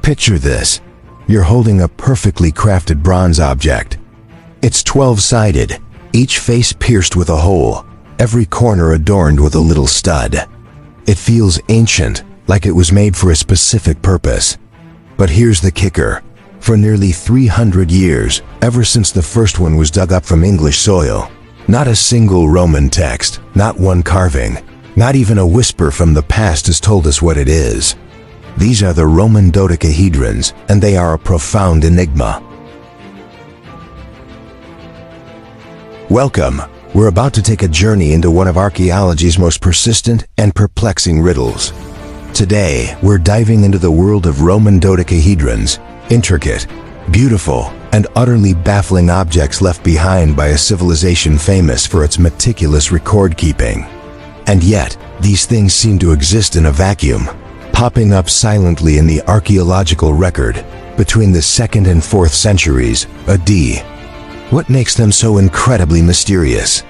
Picture this. You're holding a perfectly crafted bronze object. It's 12-sided, each face pierced with a hole, every corner adorned with a little stud. It feels ancient, like it was made for a specific purpose. But here's the kicker. For nearly 300 years, ever since the first one was dug up from English soil, not a single Roman text, not one carving, not even a whisper from the past has told us what it is. These are the Roman dodecahedrons, and they are a profound enigma. Welcome. We're about to take a journey into one of archaeology's most persistent and perplexing riddles. Today, we're diving into the world of Roman dodecahedrons, intricate, beautiful, and utterly baffling objects left behind by a civilization famous for its meticulous record-keeping. And yet, these things seem to exist in a vacuum, popping up silently in the archaeological record between the 2nd and 4th centuries AD. What makes them so incredibly mysterious?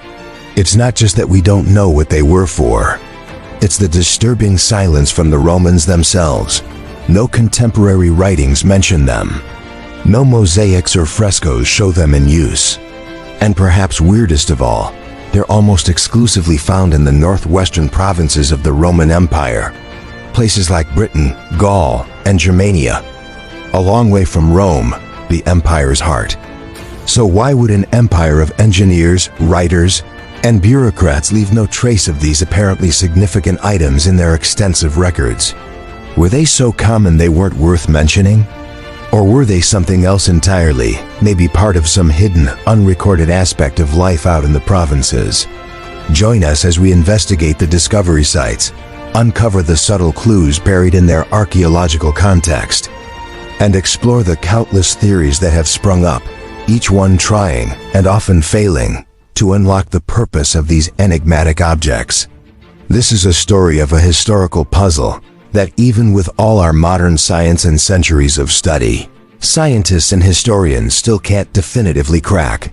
It's not just that we don't know what they were for. It's the disturbing silence from the Romans themselves. No contemporary writings mention them. No mosaics or frescoes show them in use. And perhaps weirdest of all, they're almost exclusively found in the northwestern provinces of the Roman Empire. Places like Britain, Gaul, and Germania, a long way from Rome, the empire's heart. So why would an empire of engineers, writers, and bureaucrats leave no trace of these apparently significant items in their extensive records? Were they so common they weren't worth mentioning? Or were they something else entirely, maybe part of some hidden, unrecorded aspect of life out in the provinces? Join us as we investigate the discovery sites, uncover the subtle clues buried in their archaeological context, and explore the countless theories that have sprung up, each one trying, and often failing, to unlock the purpose of these enigmatic objects. This is a story of a historical puzzle that, even with all our modern science and centuries of study, scientists and historians still can't definitively crack.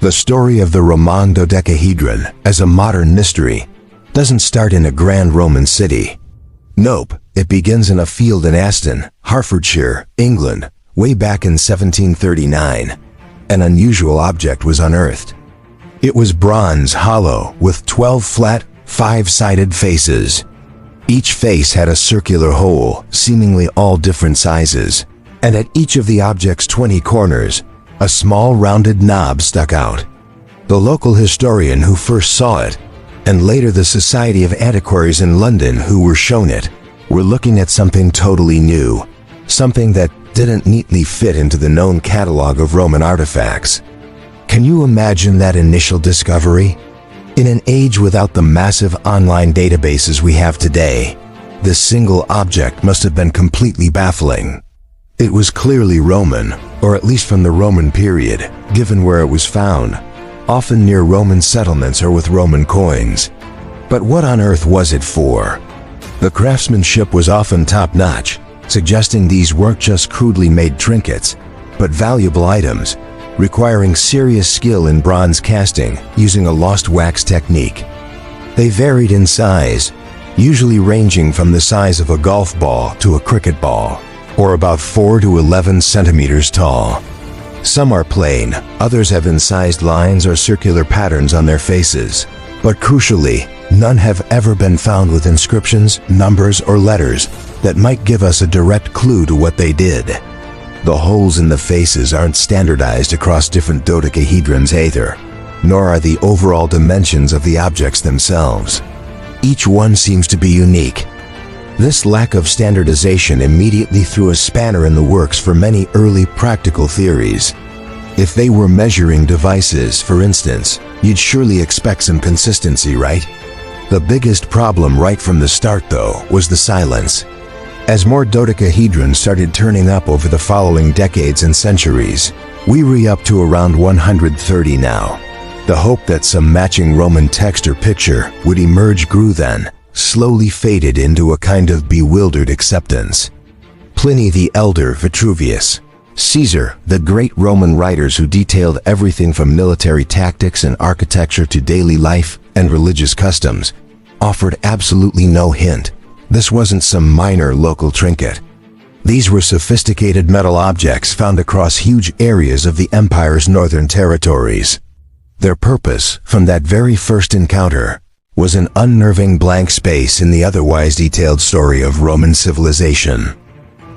The story of the Roman Dodecahedron as a modern mystery doesn't start in a grand Roman city. Nope, it begins in a field in Aston, Hertfordshire, England, way back in 1739. An unusual object was unearthed. It was bronze, hollow, with 12 flat, 5-sided faces. Each face had a circular hole, seemingly all different sizes, and at each of the object's 20 corners, a small rounded knob stuck out. The local historian who first saw it, and later the Society of Antiquaries in London who were shown it, were looking at something totally new, something that didn't neatly fit into the known catalog of Roman artifacts. Can you imagine that initial discovery? In an age without the massive online databases we have today, this single object must have been completely baffling. It was clearly Roman, or at least from the Roman period, given where it was found, often near Roman settlements or with Roman coins. But what on earth was it for? The craftsmanship was often top-notch, suggesting these weren't just crudely made trinkets, but valuable items, requiring serious skill in bronze casting using a lost wax technique. They varied in size, usually ranging from the size of a golf ball to a cricket ball, or about 4 to 11 centimeters tall. Some are plain, others have incised lines or circular patterns on their faces. But crucially, none have ever been found with inscriptions, numbers, or letters that might give us a direct clue to what they did. The holes in the faces aren't standardized across different dodecahedrons either, nor are the overall dimensions of the objects themselves. Each one seems to be unique. This lack of standardization immediately threw a spanner in the works for many early practical theories. If they were measuring devices, for instance, you'd surely expect some consistency, right? The biggest problem right from the start, though, was the silence. As more dodecahedrons started turning up over the following decades and centuries, we re-up to around 130 now. The hope that some matching Roman text or picture would emerge grew then, slowly faded into a kind of bewildered acceptance. Pliny the Elder, Vitruvius, Caesar, the great Roman writers who detailed everything from military tactics and architecture to daily life and religious customs, offered absolutely no hint. this wasn't some minor local trinket. These were sophisticated metal objects found across huge areas of the empire's northern territories. Their purpose, from that very first encounter, was an unnerving blank space in the otherwise detailed story of Roman civilization.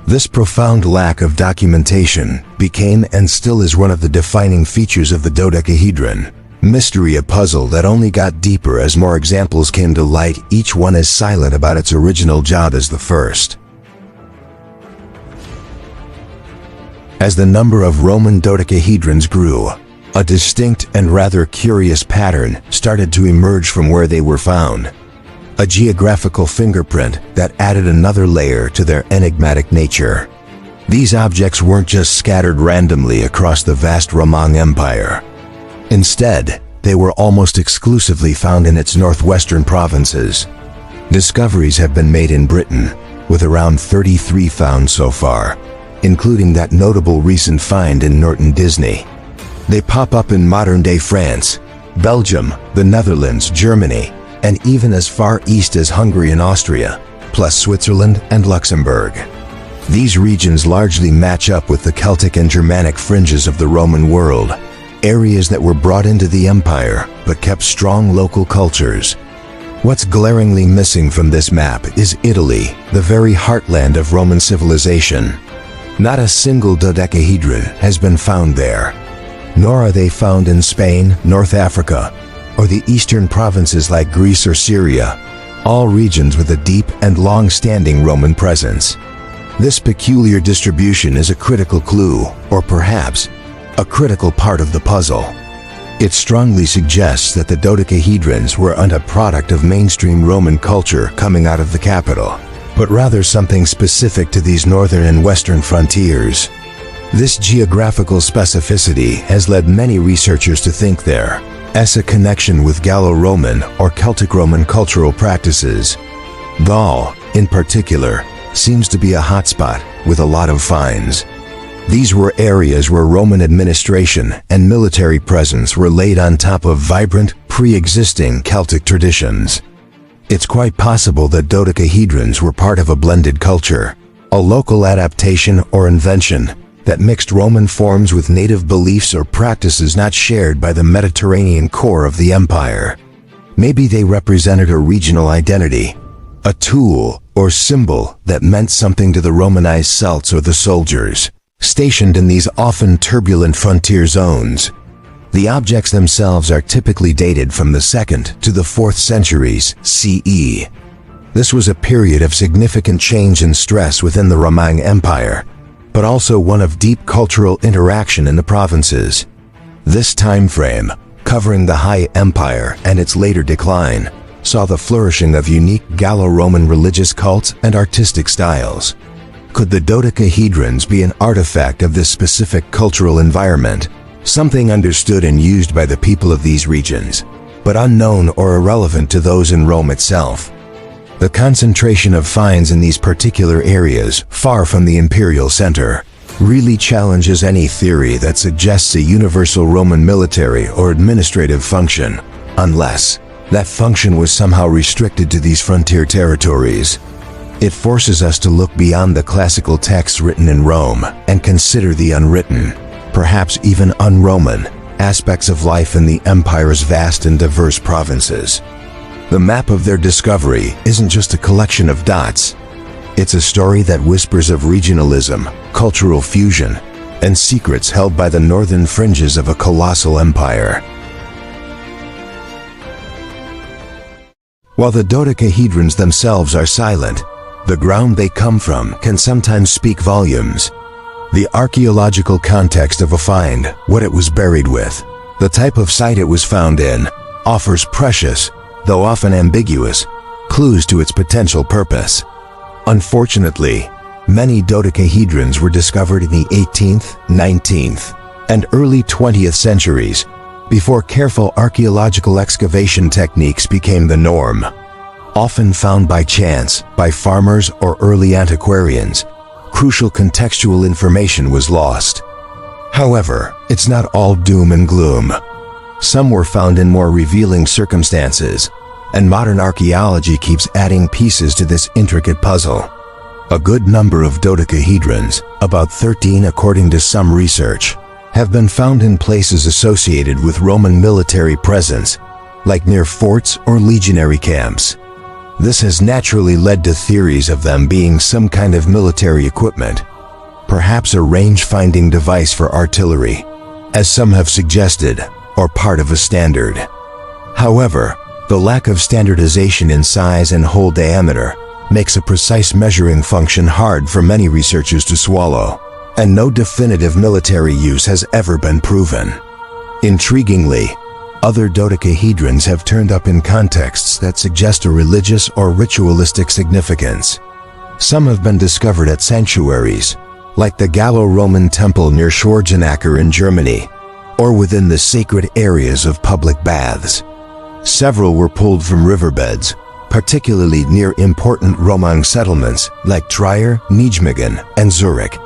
This profound lack of documentation became and still is one of the defining features of the dodecahedron. Mystery, a puzzle that only got deeper as more examples came to light, each one as silent about its original job as the first. As the number of Roman dodecahedrons grew, a distinct and rather curious pattern started to emerge from where they were found. A geographical fingerprint that added another layer to their enigmatic nature. These objects weren't just scattered randomly across the vast Roman Empire. Instead, they were almost exclusively found in its northwestern provinces. Discoveries have been made in Britain, with around 33 found so far, including that notable recent find in Norton Disney. They pop up in modern-day France, Belgium, the Netherlands, Germany, and even as far east as Hungary and Austria, plus Switzerland and Luxembourg. These regions largely match up with the Celtic and Germanic fringes of the Roman world, areas that were brought into the empire but kept strong local cultures. What's glaringly missing from this map is Italy, the very heartland of Roman civilization. Not a single dodecahedron has been found there, nor are they found in Spain, North Africa, or the eastern provinces like Greece or Syria, all regions with a deep and long-standing Roman presence. This peculiar distribution is a critical clue, or perhaps a critical part of the puzzle. It strongly suggests that the dodecahedrons weren't a product of mainstream Roman culture coming out of the capital, but rather something specific to these northern and western frontiers. This geographical specificity has led many researchers to think there as a connection with Gallo-Roman or Celtic Roman cultural practices. Gaul, in particular, seems to be a hotspot with a lot of finds. These were areas where Roman administration and military presence were laid on top of vibrant, pre-existing Celtic traditions. It's quite possible that dodecahedrons were part of a blended culture, a local adaptation or invention that mixed Roman forms with native beliefs or practices not shared by the Mediterranean core of the empire. Maybe they represented a regional identity, a tool or symbol that meant something to the Romanized Celts or the soldiers stationed in these often turbulent frontier zones. The objects themselves are typically dated from the 2nd to the 4th centuries CE. This was a period of significant change and stress within the Roman Empire, but also one of deep cultural interaction in the provinces. This time frame, covering the High Empire and its later decline, saw the flourishing of unique Gallo-Roman religious cults and artistic styles. Could the dodecahedrons be an artifact of this specific cultural environment, something understood and used by the people of these regions, but unknown or irrelevant to those in Rome itself? The concentration of finds in these particular areas, far from the imperial center, really challenges any theory that suggests a universal Roman military or administrative function, unless that function was somehow restricted to these frontier territories. It forces us to look beyond the classical texts written in Rome and consider the unwritten, perhaps even un-Roman, aspects of life in the empire's vast and diverse provinces. The map of their discovery isn't just a collection of dots. It's a story that whispers of regionalism, cultural fusion, and secrets held by the northern fringes of a colossal empire. While the dodecahedrons themselves are silent, the ground they come from can sometimes speak volumes. The archaeological context of a find, what it was buried with, the type of site it was found in, offers precious, though often ambiguous, clues to its potential purpose. Unfortunately, many dodecahedrons were discovered in the 18th, 19th, and early 20th centuries, before careful archaeological excavation techniques became the norm. Often found by chance, by farmers or early antiquarians, crucial contextual information was lost. However, it's not all doom and gloom. Some were found in more revealing circumstances, and modern archaeology keeps adding pieces to this intricate puzzle. A good number of dodecahedrons, about 13 according to some research, have been found in places associated with Roman military presence, like near forts or legionary camps. This has naturally led to theories of them being some kind of military equipment, perhaps a range-finding device for artillery, as some have suggested, or part of a standard. However, the lack of standardization in size and hole diameter makes a precise measuring function hard for many researchers to swallow, and no definitive military use has ever been proven. Intriguingly, other dodecahedrons have turned up in contexts that suggest a religious or ritualistic significance. Some have been discovered at sanctuaries, like the Gallo-Roman temple near Schwarzenegger in Germany, or within the sacred areas of public baths. Several were pulled from riverbeds, particularly near important Roman settlements like Trier, Nijmegen, and Zurich.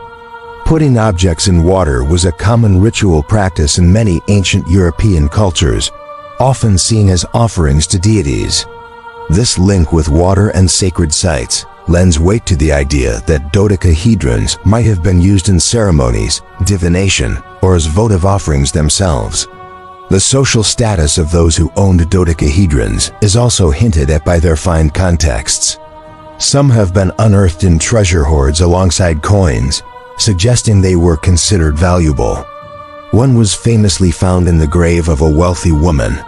Putting objects in water was a common ritual practice in many ancient European cultures, often seen as offerings to deities. This link with water and sacred sites lends weight to the idea that dodecahedrons might have been used in ceremonies, divination, or as votive offerings themselves. The social status of those who owned dodecahedrons is also hinted at by their fine contexts. Some have been unearthed in treasure hoards alongside coins, suggesting they were considered valuable. One was famously found in the grave of a wealthy woman,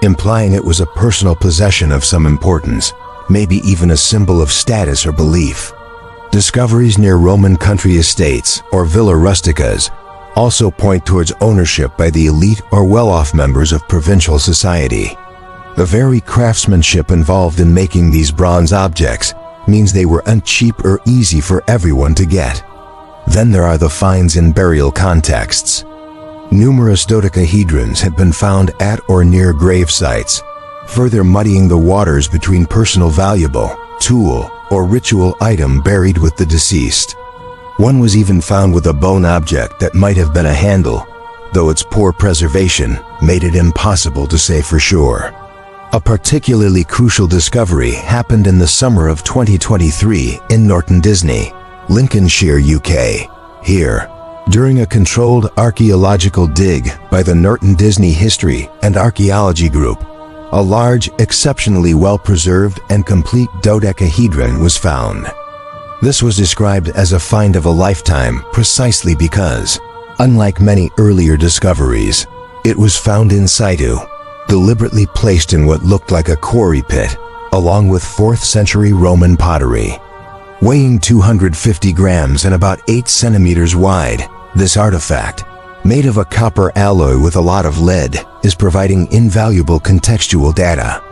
implying it was a personal possession of some importance, maybe even a symbol of status or belief. Discoveries near Roman country estates or villa rusticas also point towards ownership by the elite or well-off members of provincial society. The very craftsmanship involved in making these bronze objects means they were uncheap or easy for everyone to get. Then there are the finds in burial contexts. Numerous dodecahedrons have been found at or near grave sites, further muddying the waters between personal valuable, tool, or ritual item buried with the deceased. One was even found with a bone object that might have been a handle, though its poor preservation made it impossible to say for sure. A particularly crucial discovery happened in the summer of 2023 in Norton Disney, Lincolnshire, UK. Here, during a controlled archaeological dig by the Norton Disney History and Archaeology Group, a large, exceptionally well-preserved and complete dodecahedron was found. This was described as a find of a lifetime precisely because, unlike many earlier discoveries, it was found in situ, deliberately placed in what looked like a quarry pit, along with 4th century Roman pottery. Weighing 250 grams and about 8 centimeters wide, this artifact, made of a copper alloy with a lot of lead, is providing invaluable contextual data.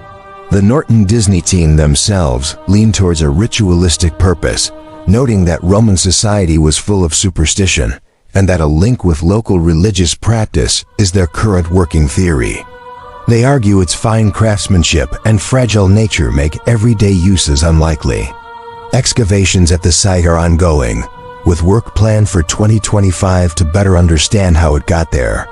The Norton Disney team themselves lean towards a ritualistic purpose, noting that Roman society was full of superstition and that a link with local religious practice is their current working theory. They argue its fine craftsmanship and fragile nature make everyday uses unlikely. Excavations at the site are ongoing, with work planned for 2025 to better understand how it got there.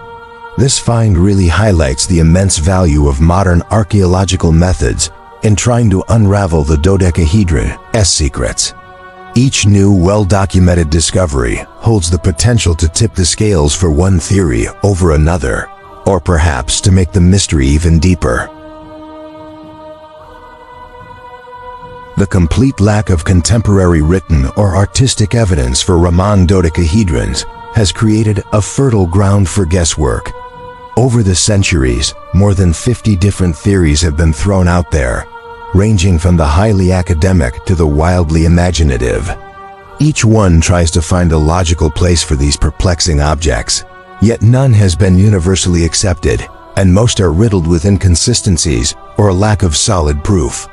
This find really highlights the immense value of modern archaeological methods in trying to unravel the dodecahedron's secrets. Each new, well-documented discovery holds the potential to tip the scales for one theory over another, or perhaps to make the mystery even deeper. The complete lack of contemporary written or artistic evidence for Roman dodecahedrons has created a fertile ground for guesswork. Over the centuries, more than 50 different theories have been thrown out there, ranging from the highly academic to the wildly imaginative. Each one tries to find a logical place for these perplexing objects, yet none has been universally accepted, and most are riddled with inconsistencies or a lack of solid proof.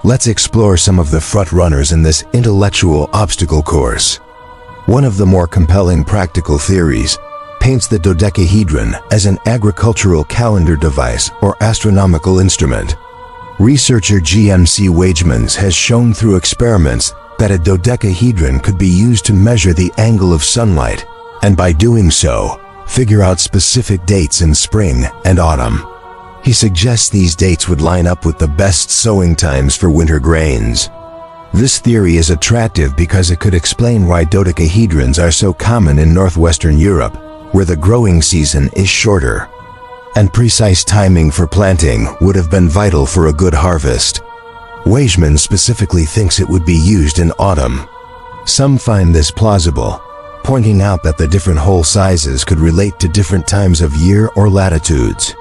Let's explore some of the front-runners in this intellectual obstacle course. One of the more compelling practical theories paints the dodecahedron as an agricultural calendar device or astronomical instrument. Researcher GMC Wagemans has shown through experiments that a dodecahedron could be used to measure the angle of sunlight, and by doing so, figure out specific dates in spring and autumn. He suggests these dates would line up with the best sowing times for winter grains. This theory is attractive because it could explain why dodecahedrons are so common in northwestern Europe, where the growing season is shorter. And precise timing for planting would have been vital for a good harvest. Weisman specifically thinks it would be used in autumn. Some find this plausible, pointing out that the different hole sizes could relate to different times of year or latitudes.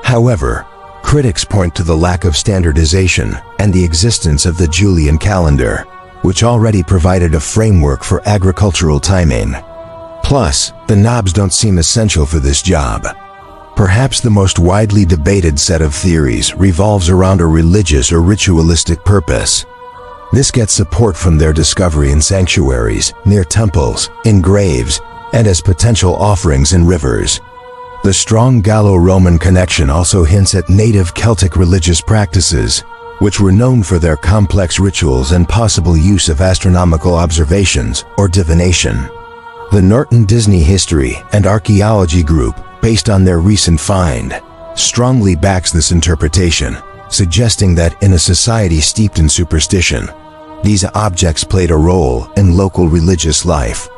However, critics point to the lack of standardization and the existence of the Julian calendar, which already provided a framework for agricultural timing. Plus, the knobs don't seem essential for this job. Perhaps the most widely debated set of theories revolves around a religious or ritualistic purpose. This gets support from their discovery in sanctuaries, near temples, in graves, and as potential offerings in rivers. The strong Gallo-Roman connection also hints at native Celtic religious practices, which were known for their complex rituals and possible use of astronomical observations or divination. The Norton Disney History and Archaeology group, based on their recent find, strongly backs this interpretation, suggesting that in a society steeped in superstition, these objects played a role in local religious life.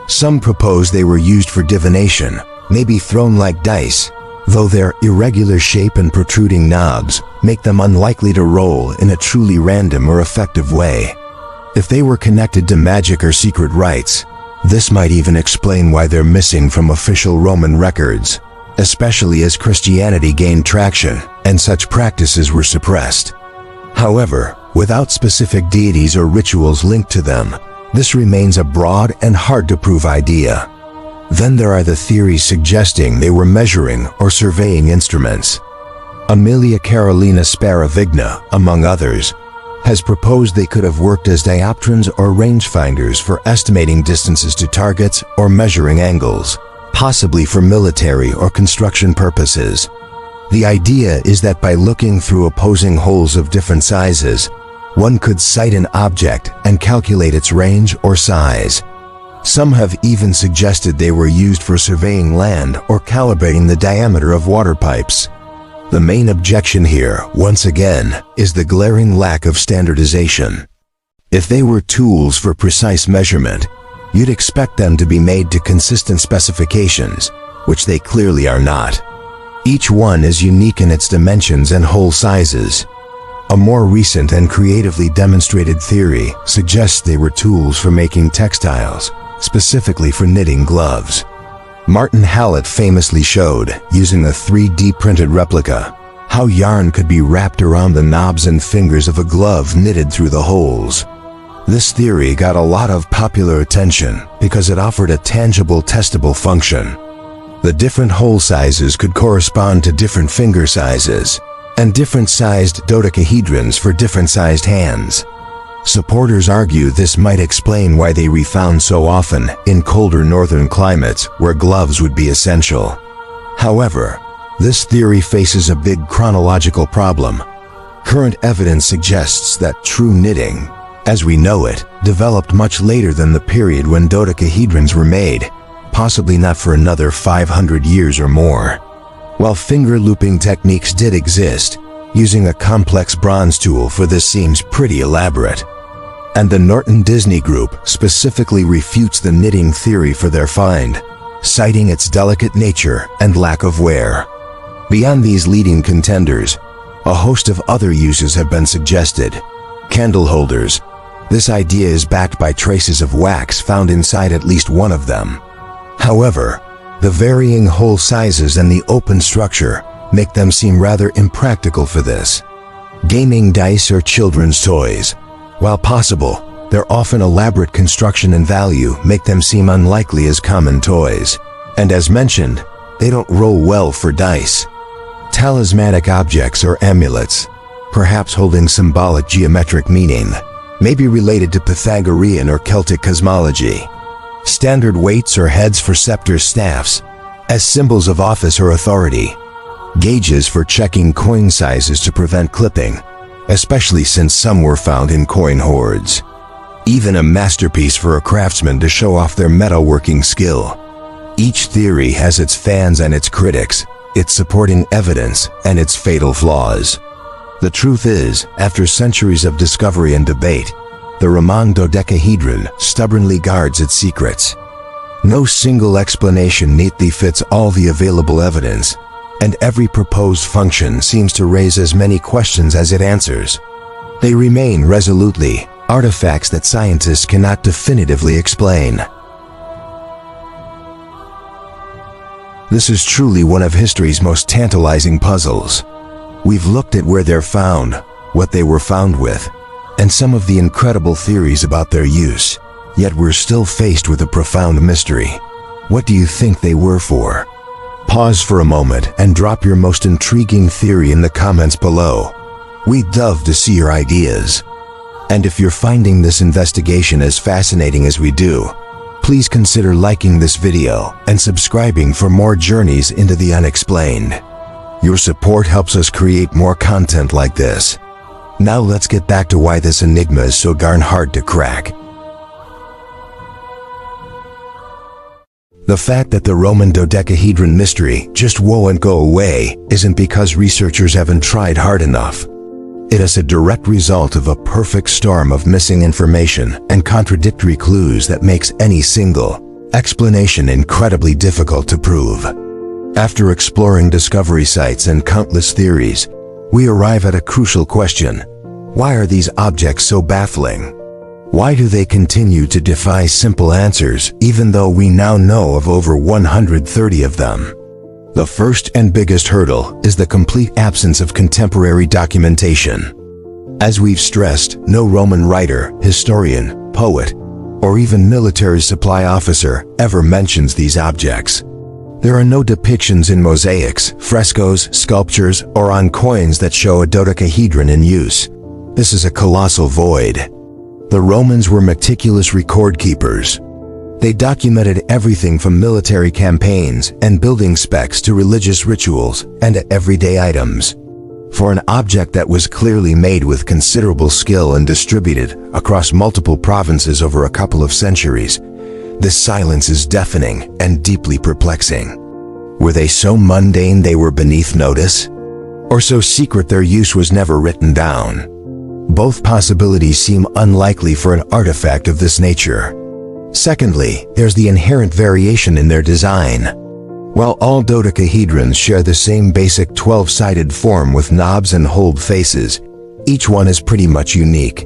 Some propose they were used for divination, maybe thrown like dice, though their irregular shape and protruding knobs make them unlikely to roll in a truly random or effective way. If they were connected to magic or secret rites, this might even explain why they're missing from official Roman records, especially as Christianity gained traction and such practices were suppressed. However, without specific deities or rituals linked to them, this remains a broad and hard-to-prove idea. Then there are the theories suggesting they were measuring or surveying instruments. Amelia Carolina Sparavigna, among others, has proposed they could have worked as dioptrons or rangefinders for estimating distances to targets or measuring angles, possibly for military or construction purposes. The idea is that by looking through opposing holes of different sizes, one could sight an object and calculate its range or size. Some have even suggested they were used for surveying land or calibrating the diameter of water pipes. The main objection here, once again, is the glaring lack of standardization. If they were tools for precise measurement, you'd expect them to be made to consistent specifications, which they clearly are not. Each one is unique in its dimensions and hole sizes. A more recent and creatively demonstrated theory suggests they were tools for making textiles, specifically for knitting gloves. Martin Hallett famously showed, using a 3D printed replica, how yarn could be wrapped around the knobs and fingers of a glove knitted through the holes. This theory got a lot of popular attention because it offered a tangible, testable function. The different hole sizes could correspond to different finger sizes, and different sized dodecahedrons for different sized hands. Supporters argue this might explain why they refound so often in colder northern climates where gloves would be essential. However, this theory faces a big chronological problem. Current evidence suggests that true knitting, as we know it, developed much later than the period when dodecahedrons were made, possibly not for another 500 years or more. While finger looping techniques did exist, using a complex bronze tool for this seems pretty elaborate. And the Norton Disney Group specifically refutes the knitting theory for their find, citing its delicate nature and lack of wear. Beyond these leading contenders, a host of other uses have been suggested. Candle holders. This idea is backed by traces of wax found inside at least one of them. However, the varying hole sizes and the open structure make them seem rather impractical for this. Gaming dice or children's toys. While possible, their often elaborate construction and value make them seem unlikely as common toys. And as mentioned, they don't roll well for dice. Talismanic objects or amulets, perhaps holding symbolic geometric meaning, may be related to Pythagorean or Celtic cosmology. Standard weights or heads for scepter staffs, as symbols of office or authority. Gauges for checking coin sizes to prevent clipping, especially since some were found in coin hoards. Even a masterpiece for a craftsman to show off their metalworking skill. Each theory has its fans and its critics, its supporting evidence, and its fatal flaws. The truth is, after centuries of discovery and debate, the Roman Dodecahedron stubbornly guards its secrets. No single explanation neatly fits all the available evidence, and every proposed function seems to raise as many questions as it answers. They remain resolutely artifacts that scientists cannot definitively explain. This is truly one of history's most tantalizing puzzles. We've looked at where they're found, what they were found with, and some of the incredible theories about their use, yet we're still faced with a profound mystery. What do you think they were for? Pause for a moment and drop your most intriguing theory in the comments below. We'd love to see your ideas. And if you're finding this investigation as fascinating as we do, please consider liking this video and subscribing for more journeys into the unexplained. Your support helps us create more content like this. Now let's get back to why this enigma is so darn hard to crack. The fact that the Roman dodecahedron mystery just won't go away isn't because researchers haven't tried hard enough. It is a direct result of a perfect storm of missing information and contradictory clues that makes any single explanation incredibly difficult to prove. After exploring discovery sites and countless theories, we arrive at a crucial question. Why are these objects so baffling? Why do they continue to defy simple answers even though we now know of over 130 of them? The first and biggest hurdle is the complete absence of contemporary documentation. As we've stressed, no Roman writer, historian, poet, or even military supply officer ever mentions these objects. There are no depictions in mosaics, frescoes, sculptures, or on coins that show a dodecahedron in use. This is a colossal void. The Romans were meticulous record keepers. They documented everything from military campaigns and building specs to religious rituals and everyday items. For an object that was clearly made with considerable skill and distributed across multiple provinces over a couple of centuries, this silence is deafening and deeply perplexing. Were they so mundane they were beneath notice? Or so secret their use was never written down? Both possibilities seem unlikely for an artifact of this nature. Secondly, there's the inherent variation in their design. While all dodecahedrons share the same basic 12-sided form with knobs and holed faces, each one is pretty much unique.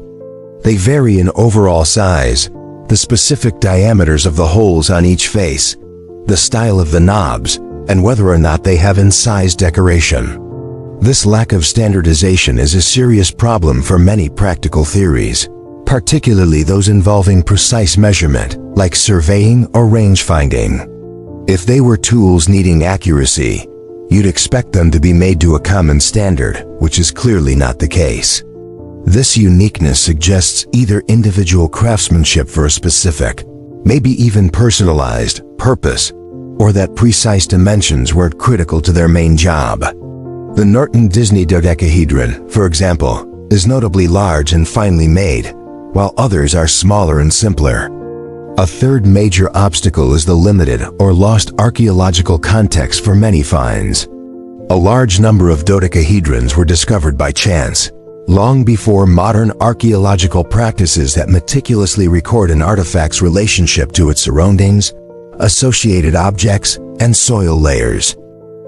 They vary in overall size, the specific diameters of the holes on each face, the style of the knobs, and whether or not they have incised decoration. This lack of standardization is a serious problem for many practical theories, particularly those involving precise measurement, like surveying or range finding. If they were tools needing accuracy, you'd expect them to be made to a common standard, which is clearly not the case. This uniqueness suggests either individual craftsmanship for a specific, maybe even personalized, purpose, or that precise dimensions weren't critical to their main job. The Norton Disney dodecahedron, for example, is notably large and finely made, while others are smaller and simpler. A third major obstacle is the limited or lost archaeological context for many finds. A large number of dodecahedrons were discovered by chance, long before modern archaeological practices that meticulously record an artifact's relationship to its surroundings, associated objects, and soil layers.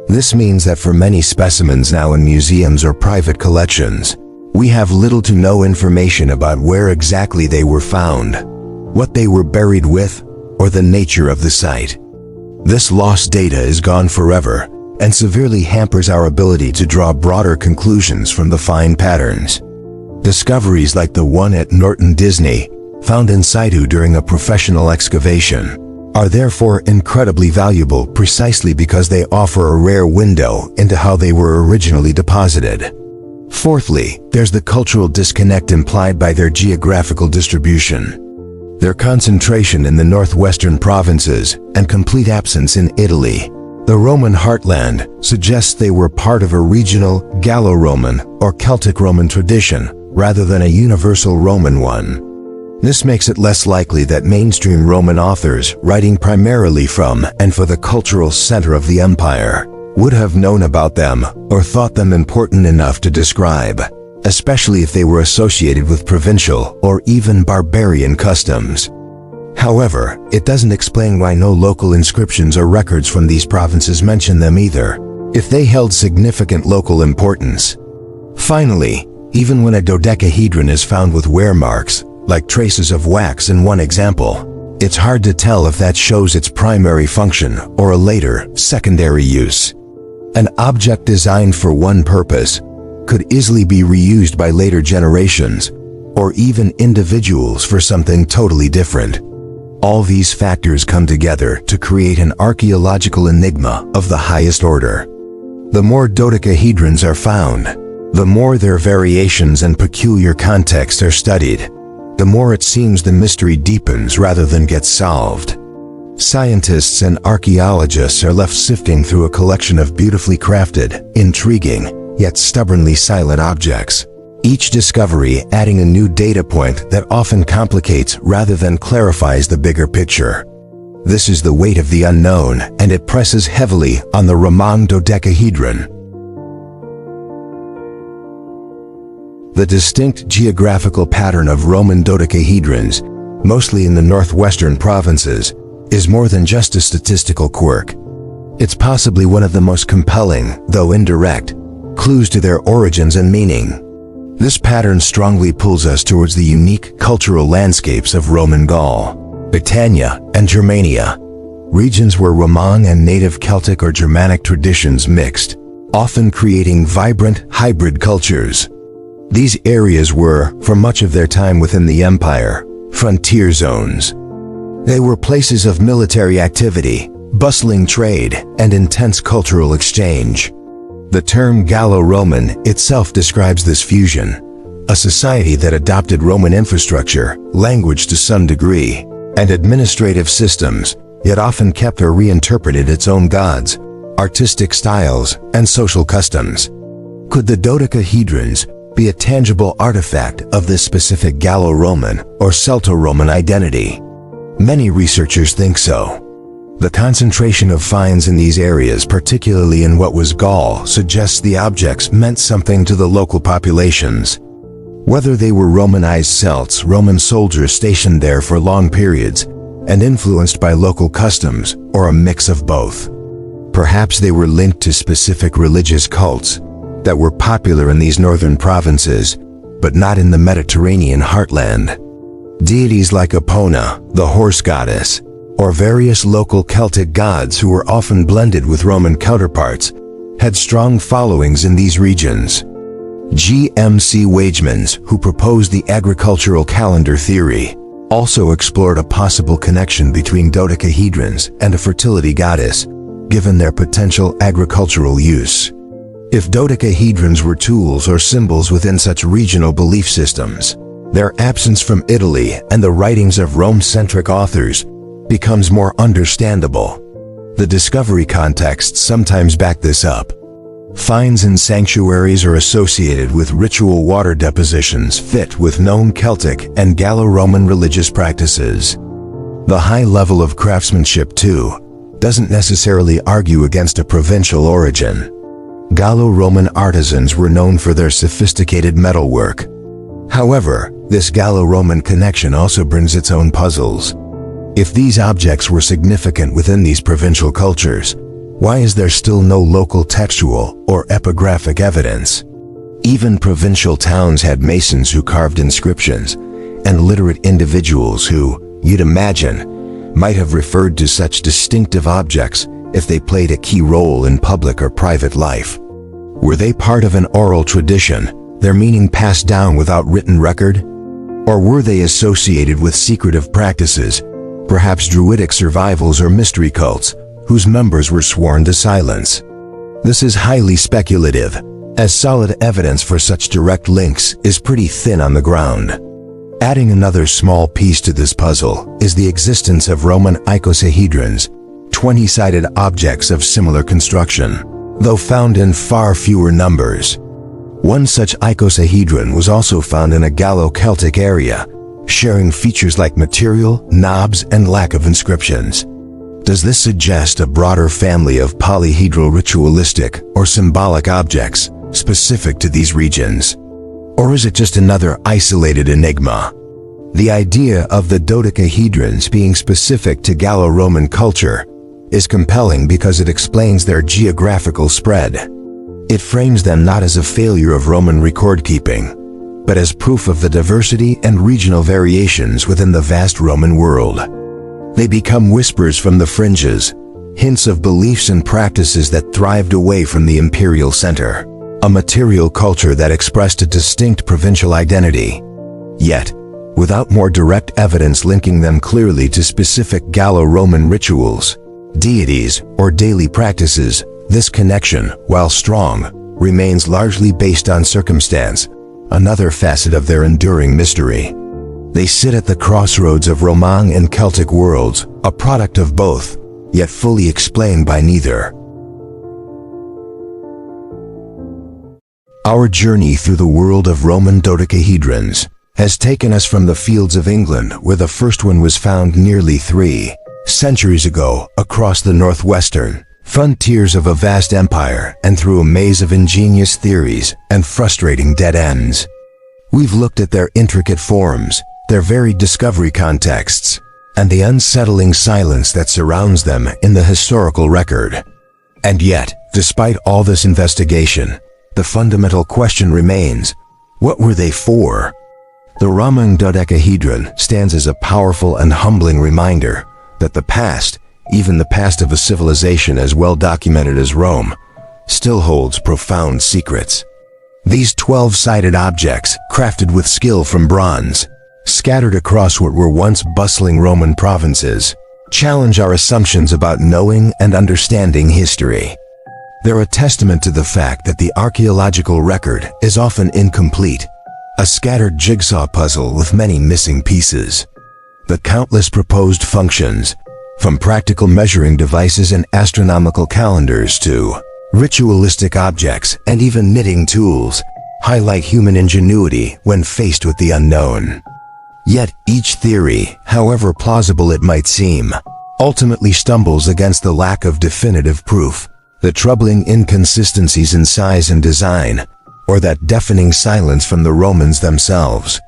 This means that for many specimens now in museums or private collections, we have little to no information about where exactly they were found, what they were buried with, or the nature of the site. This lost data is gone forever and severely hampers our ability to draw broader conclusions from the find patterns. Discoveries like the one at Norton Disney, found in situ during a professional excavation, are therefore incredibly valuable precisely because they offer a rare window into how they were originally deposited. Fourthly, there's the cultural disconnect implied by their geographical distribution. Their concentration in the northwestern provinces and complete absence in Italy, the Roman heartland, suggests they were part of a regional Gallo-Roman or Celtic Roman tradition rather than a universal Roman one. This makes it less likely that mainstream Roman authors, writing primarily from and for the cultural center of the empire, would have known about them or thought them important enough to describe, especially if they were associated with provincial or even barbarian customs. However, it doesn't explain why no local inscriptions or records from these provinces mention them either, if they held significant local importance. Finally, even when a dodecahedron is found with wear marks, like traces of wax in one example, it's hard to tell if that shows its primary function or a later, secondary use. An object designed for one purpose could easily be reused by later generations, or even individuals for something totally different. All these factors come together to create an archaeological enigma of the highest order. The more dodecahedrons are found, the more their variations and peculiar contexts are studied, the more it seems the mystery deepens rather than gets solved. Scientists and archaeologists are left sifting through a collection of beautifully crafted, intriguing, yet stubbornly silent objects, each discovery adding a new data point that often complicates rather than clarifies the bigger picture. This is the weight of the unknown, and it presses heavily on the Roman Dodecahedron. The distinct geographical pattern of Roman dodecahedrons, mostly in the northwestern provinces, is more than just a statistical quirk. It's possibly one of the most compelling, though indirect, clues to their origins and meaning. This pattern strongly pulls us towards the unique cultural landscapes of Roman Gaul, Britannia, and Germania, regions where Roman and native Celtic or Germanic traditions mixed, often creating vibrant, hybrid cultures. These areas were, for much of their time within the empire, frontier zones. They were places of military activity, bustling trade, and intense cultural exchange. The term Gallo-Roman itself describes this fusion, a society that adopted Roman infrastructure, language to some degree, and administrative systems, yet often kept or reinterpreted its own gods, artistic styles, and social customs. Could the dodecahedrons be a tangible artifact of this specific Gallo-Roman or Celto-Roman identity? Many researchers think so. The concentration of finds in these areas, particularly in what was Gaul, suggests the objects meant something to the local populations. Whether they were Romanized Celts, Roman soldiers stationed there for long periods and influenced by local customs, or a mix of both. Perhaps they were linked to specific religious cults that were popular in these northern provinces, but not in the Mediterranean heartland. Deities like Epona, the horse goddess, or various local Celtic gods who were often blended with Roman counterparts, had strong followings in these regions. G.M.C. Wagemans, who proposed the agricultural calendar theory, also explored a possible connection between dodecahedrons and a fertility goddess, given their potential agricultural use. If dodecahedrons were tools or symbols within such regional belief systems, their absence from Italy and the writings of Rome-centric authors becomes more understandable. The discovery contexts sometimes back this up. Finds in sanctuaries are associated with ritual water depositions fit with known Celtic and Gallo-Roman religious practices. The high level of craftsmanship, too, doesn't necessarily argue against a provincial origin. Gallo-Roman artisans were known for their sophisticated metalwork. However, this Gallo-Roman connection also brings its own puzzles. If these objects were significant within these provincial cultures, why is there still no local textual or epigraphic evidence? Even provincial towns had masons who carved inscriptions, and literate individuals who, you'd imagine, might have referred to such distinctive objects if they played a key role in public or private life. Were they part of an oral tradition, their meaning passed down without written record? Or were they associated with secretive practices, perhaps druidic survivals or mystery cults, whose members were sworn to silence? This is highly speculative, as solid evidence for such direct links is pretty thin on the ground. Adding another small piece to this puzzle is the existence of Roman icosahedrons, 20-sided objects of similar construction, though found in far fewer numbers. One such icosahedron was also found in a Gallo-Celtic area, sharing features like material, knobs, and lack of inscriptions. Does this suggest a broader family of polyhedral ritualistic or symbolic objects specific to these regions? Or is it just another isolated enigma? The idea of the dodecahedrons being specific to Gallo-Roman culture is compelling because it explains their geographical spread. It frames them not as a failure of Roman record-keeping, but as proof of the diversity and regional variations within the vast Roman world. They become whispers from the fringes, hints of beliefs and practices that thrived away from the imperial center, a material culture that expressed a distinct provincial identity. Yet, without more direct evidence linking them clearly to specific Gallo-Roman rituals, deities, or daily practices, this connection, while strong, remains largely based on circumstance, another facet of their enduring mystery. They sit at the crossroads of Roman and Celtic worlds, a product of both, yet fully explained by neither. Our journey through the world of Roman dodecahedrons has taken us from the fields of England, where the first one was found nearly 3 centuries ago, across the northwestern frontiers of a vast empire, and through a maze of ingenious theories and frustrating dead ends. We've looked at their intricate forms, their varied discovery contexts, and the unsettling silence that surrounds them in the historical record. And yet, despite all this investigation, the fundamental question remains: what were they for? The Roman dodecahedron stands as a powerful and humbling reminder that the past, even the past of a civilization as well documented as Rome, still holds profound secrets. These 12-sided objects, crafted with skill from bronze, scattered across what were once bustling Roman provinces, challenge our assumptions about knowing and understanding history. They're a testament to the fact that the archaeological record is often incomplete, a scattered jigsaw puzzle with many missing pieces. The countless proposed functions, from practical measuring devices and astronomical calendars to ritualistic objects and even knitting tools, highlight human ingenuity when faced with the unknown. Yet each theory, however plausible it might seem, ultimately stumbles against the lack of definitive proof, the troubling inconsistencies in size and design, or that deafening silence from the Romans themselves.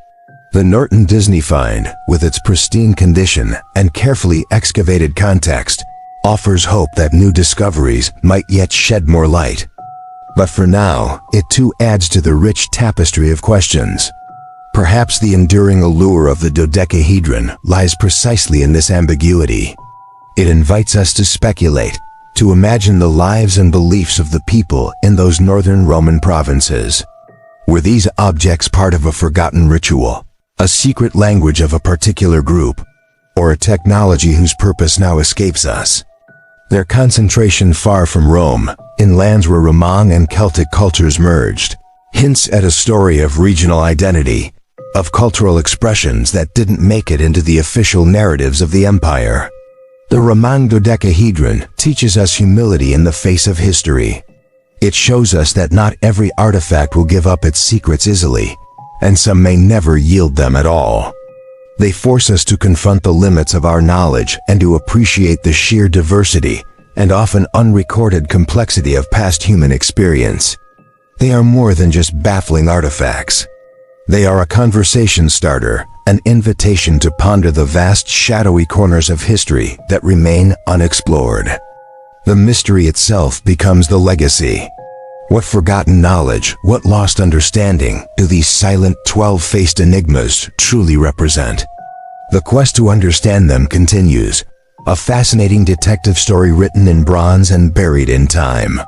The Norton Disney find, with its pristine condition and carefully excavated context, offers hope that new discoveries might yet shed more light. But for now, it too adds to the rich tapestry of questions. Perhaps the enduring allure of the dodecahedron lies precisely in this ambiguity. It invites us to speculate, to imagine the lives and beliefs of the people in those northern Roman provinces. Were these objects part of a forgotten ritual, a secret language of a particular group, or a technology whose purpose now escapes us? Their concentration far from Rome, in lands where Roman and Celtic cultures merged, hints at a story of regional identity, of cultural expressions that didn't make it into the official narratives of the empire. The Roman dodecahedron teaches us humility in the face of history. It shows us that not every artifact will give up its secrets easily, and some may never yield them at all. They force us to confront the limits of our knowledge and to appreciate the sheer diversity and often unrecorded complexity of past human experience. They are more than just baffling artifacts. They are a conversation starter, an invitation to ponder the vast shadowy corners of history that remain unexplored. The mystery itself becomes the legacy. What forgotten knowledge, what lost understanding do these silent 12-faced enigmas truly represent? The quest to understand them continues, a fascinating detective story written in bronze and buried in time.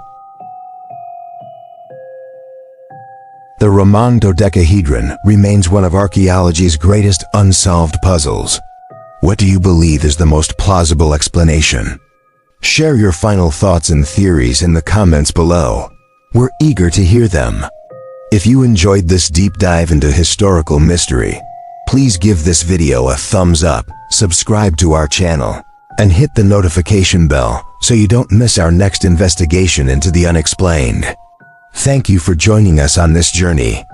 The Roman dodecahedron remains one of archaeology's greatest unsolved puzzles. What do you believe is the most plausible explanation? Share your final thoughts and theories in the comments below. We're eager to hear them. If you enjoyed this deep dive into historical mystery, please give this video a thumbs up, subscribe to our channel, and hit the notification bell so you don't miss our next investigation into the unexplained. Thank you for joining us on this journey.